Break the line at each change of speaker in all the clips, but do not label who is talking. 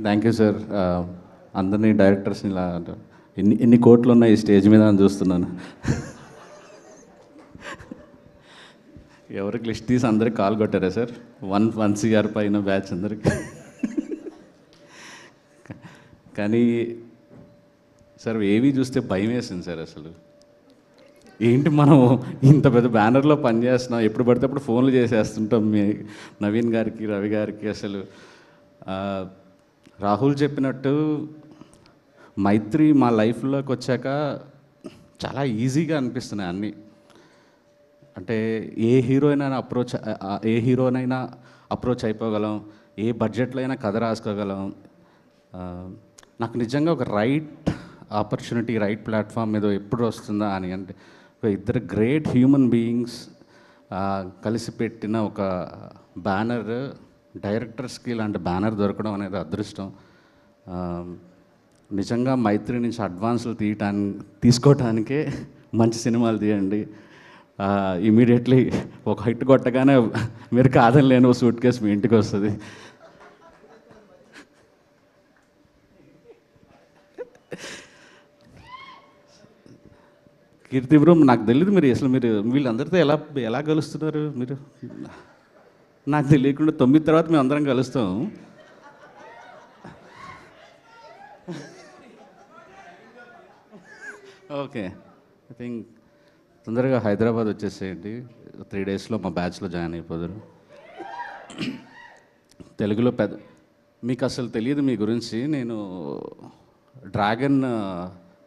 Thank you sir. అందరినీ డైరెక్టర్స్ని ఇలా ఎన్ని కోట్లు ఉన్నాయి ఈ స్టేజ్ మీద అని చూస్తున్నాను. ఎవరికి లిస్ట్ తీసి అందరికి కాల్ కొట్టారా సార్? 1 CR పైన బ్యాచ్ అందరికి. కానీ సార్ ఏవి చూస్తే భయం వేసింది సార్. అసలు ఏంటి మనం ఇంత పెద్ద బ్యానర్లో పనిచేస్తున్నాం, ఎప్పుడు పడితే అప్పుడు ఫోన్లు చేసేస్తుంటాం మీ నవీన్ గారికి, రవి గారికి. అసలు రాహుల్ చెప్పినట్టు మైత్రి మా లైఫ్లోకి వచ్చాక చాలా ఈజీగా అనిపిస్తున్నాయి అన్నీ. అంటే ఏ హీరోనైనా అప్రోచ్ అయిపోగలం, ఏ బడ్జెట్లో అయినా కథ రాసుకోగలం. నాకు నిజంగా ఒక రైట్ ఆపర్చునిటీ, రైట్ ప్లాట్ఫామ్ మీద ఎప్పుడు వస్తుందా అని. అంటే ఒక ఇద్దరు గ్రేట్ హ్యూమన్ బీయింగ్స్ కలిసి పెట్టిన ఒక బ్యానర్, డైరెక్టర్స్కి ఇలాంటి బ్యానర్ దొరకడం అనేది అదృష్టం. నిజంగా మైత్రి నుంచి అడ్వాన్స్లు తీసుకోవటానికే మంచి సినిమాలు తీయండి. ఇమీడియట్లీ ఒక హిట్ కొట్టగానే మీరు కాదని లేని ఒక సూట్ కేసు మీ ఇంటికి వస్తుంది. కీర్తి బ్రో, నాకు తెలియదు మీరు అసలు వీళ్ళందరితో ఎలా కలుస్తున్నారు మీరు? నాకు తెలియకుండా 9 తర్వాత మేము అందరం కలుస్తాం. ఓకే, ఐ థింక్ తొందరగా హైదరాబాద్ వచ్చేసేయండి. 3 డేస్లో మా బ్యాచ్లో జాయిన్ అయిపోదురు. తెలుగులో మీకు అసలు తెలియదు మీ గురించి. నేను dragon,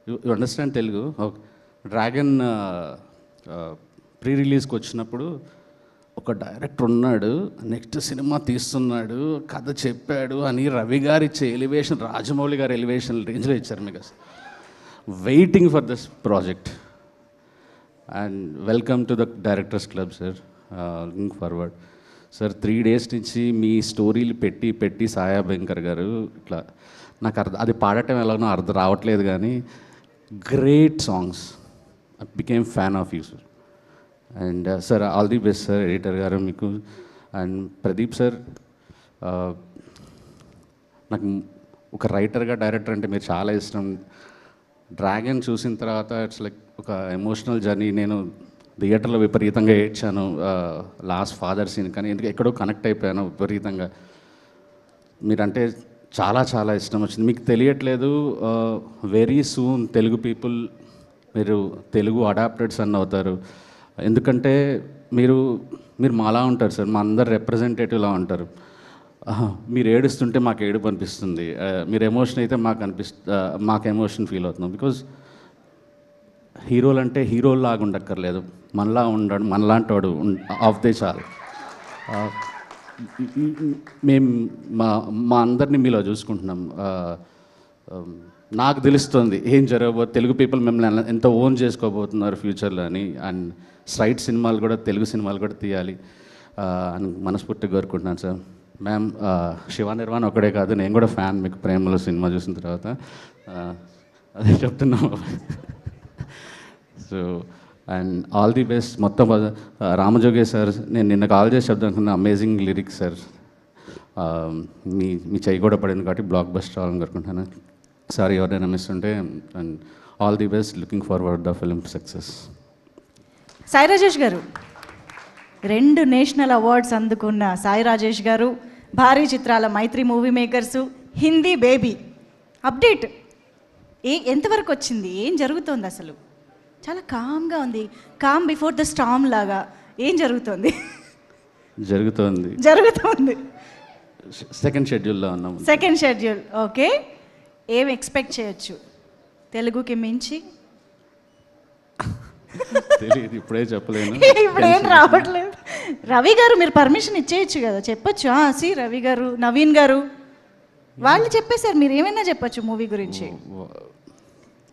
you understand Telugu? Okay. Dragon pre రిలీజ్కి వచ్చినప్పుడు ఒక డైరెక్టర్ ఉన్నాడు, నెక్స్ట్ సినిమా తీస్తున్నాడు, కథ చెప్పాడు అని రవి గారు ఇచ్చే ఎలివేషన్, రాజమౌళి గారి ఎలివేషన్ రేంజ్లో ఇచ్చారు మీకు. అసలు waiting for this project and welcome to the directors club sir. Looking forward sir. 3 days నుంచి మీ స్టోరీలు పెట్టి సాయా భయంకర్ గారు ఇట్లా నాకు అది పాడటం ఎలానో అర్థం రావట్లేదు, కానీ great songs. I became fan of you sir. And sir all the best sir, editor గారు మీకు. అండ్ ప్రదీప్ సార్, నాకు ఒక రైటర్గా డైరెక్టర్ అంటే మీరు చాలా ఇష్టం. డ్రాగన్ చూసిన తర్వాత ఇట్స్ లైక్ ఒక ఎమోషనల్ జర్నీ. నేను థియేటర్లో విపరీతంగా ఏడ్చాను లాస్ట్ ఫాదర్ సీన్, కానీ ఎందుకు ఎక్కడో కనెక్ట్ అయిపోయాను విపరీతంగా. మీరంటే చాలా చాలా ఇష్టం వచ్చింది. మీకు తెలియట్లేదు, వెరీ సూన్ తెలుగు పీపుల్ మీరు తెలుగు అడాప్టెడ్ సన్ అవుతారు. ఎందుకంటే మీరు మాలా ఉంటారు సార్, మా అందరు రిప్రజెంటేటివ్లా ఉంటారు. మీరు ఏడుస్తుంటే మాకు ఏడుపు అనిపిస్తుంది, మీరు ఎమోషన్ అయితే మాకు ఎమోషన్ ఫీల్ అవుతున్నాం. బికాజ్ హీరోలు అంటే హీరోలాగా ఉండక్కర్లేదు, మనలాంటి వాడు ఆఫ్ దే చాలు. మేము మా అందరినీ మీలో చూసుకుంటున్నాం. నాకు తెలుస్తుంది ఏం జరగబోతుంది, తెలుగు పీపుల్ మిమ్మల్ని ఎంత ఓన్ చేసుకోబోతున్నారు ఫ్యూచర్లో అని. అండ్ స్ట్రైట్ సినిమాలు కూడా, తెలుగు సినిమాలు కూడా తీయాలి అని మనస్ఫూర్తిగా కోరుకుంటున్నాను సార్. మ్యామ్, శివ నిర్వాణ ఒకడే కాదు, నేను కూడా ఫ్యాన్ మీకు ప్రేమలో సినిమా చూసిన తర్వాత. అదే చెప్తున్నాం. So and all the best. మొత్తం రామజోగే సార్, నేను నిన్న కాల్ చేసి చెప్తాను, అమేజింగ్ లిరిక్స్ సార్. మీ చెయ్యి కూడా పడింది కాబట్టి బ్లాక్ బస్టర్ అవ్వాలని కోరుకుంటున్నాను. సారీ ఎవరైనా మిస్ ఉంటే. And all the best, looking forward the film success.
Sai Rajesh గారు, 2 నేషనల్ అవార్డ్స్ అందుకున్న సాయి రాజేష్ గారు, భారీ చిత్రాల Mythri movie makers, Hindi baby update ఎంతవరకు వచ్చింది? ఏం జరుగుతోంది అసలు? చాలా కామ్గా ఉంది, కామ్ బిఫోర్ ద స్టామ్ లాగా. ఏం జరుగుతోంది? జరుగుతోంది.
సెకండ్ షెడ్యూల్లో ఉన్నాం.
Second schedule. ఓకే, ఏం ఎక్స్పెక్ట్ చేయొచ్చు తెలుగుకి మించి?
తెలియదు, ఇప్పుడే చెప్పలేను.
ఇప్పుడేం రావట్లేదు. రవి గారు మీరు పర్మిషన్ ఇచ్చేయచ్చు కదా, చెప్పొచ్చు. రవి గారు, నవీన్ గారు వాళ్ళు చెప్పేశారు, మీరు ఏమైనా చెప్పొచ్చు మూవీ గురించి.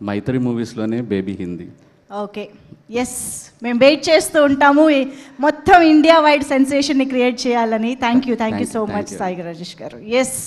మైత్రి మూవీస్లోనే బేబీ హిందీ.
ఓకే, ఎస్, మేము వెయిట్ చేస్తూ ఉంటాము మొత్తం ఇండియా వైడ్ సెన్సేషన్ని క్రియేట్ చేయాలని. Thank you so much Sai Rajesh గారు. ఎస్.